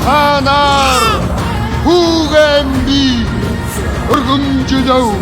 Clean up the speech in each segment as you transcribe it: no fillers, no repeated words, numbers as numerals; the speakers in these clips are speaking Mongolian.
Ханаар хүүгэн би өргөмжлөв.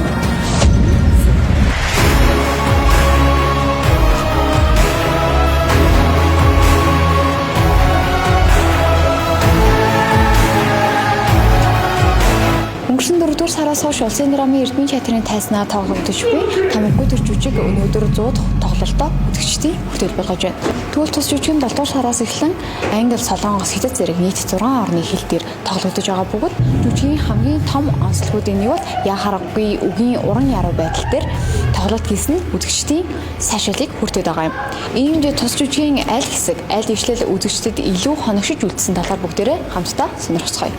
Өнгөрсөн 4-р сараас хойш улсын драмын эрдмийн театрын тайзнаа тоглогдож буй Тамаггүй төр жүжиг өнөөдөр 100 тоглолтоо үзэгчдийн хүртэл болгож байна. Тэгвэл тус жүжиг нь 7-р сараас эхлэн англи, солонгос, хятад зэрэг нийт 6 орны хэл дээр тоглогдож байгаа бөгөөд жүжигийн хамгийн том онцлогуудын нэг бол яа харахгүй үгийн уран яруу байдал дээр тоглолт хийсэн нь үзэгчдийн сайшаалыг хүртээд байгаа юм. Иймд тус жүжигийн аль хэсэг, аль дэвшлэл үзэгчдэд илүү хоногшиж үлдсэн талаар бүгдээрээ хамтдаа сонирхцгаая.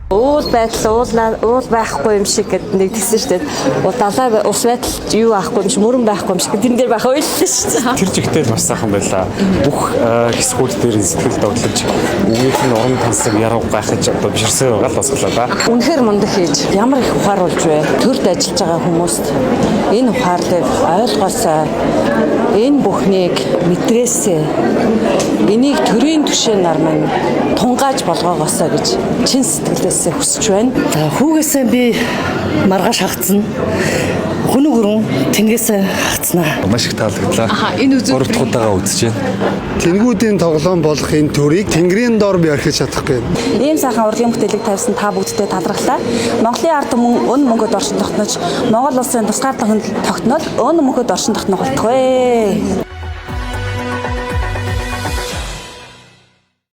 Уул байдал уул байхгүй юм шиг гэдэг нэг тэгсэн шүү дээ. Далай ус байдал юу байхгүй юм шиг мөрөн байхгүй юм шиг тэн дээр байх ойлсон шүү дээ. Тэр жигтэй маш сайхан байлаа. Бүх хэсгүүд дээр сэтгэл догтлож үгийнх нь уран тансаг яруу гайхаж одоо биширсэн байгаа л басглаа да. Үнэхээр мундаг хийж ямар их ухааруулж вэ? Төрд ажиллаж байгаа хүмүүст энэ ухаар дээр ойлгоосоо энэ бүхнийг мэдрээсээ энийг төрийн түвшин нар маань тунгааж болгоогоосоо гэж чин сэтгэлээсээ хүсэж байна. Хүүгээсээ би маргааш хагцсан. Хүнү гүрэн тэнгисээ хагцнаа. Маш их таалагдлаа. Энэ үзүүр 3 дахь удаага үзэж байна. Тэнгүүдийн тоглоом болох энэ төрийг тэнгэрийн дор би орхиж чадахгүй. Ийм сайхан урлагийн бүтээлийг тавьсан та бүгдтэй талархлаа. Монголын ард түмэн өн мөнгөд оршин тогтнож, Монгол улсын тусгаарлах тогтнол өн мөнгөд оршин тогтнох болтугай.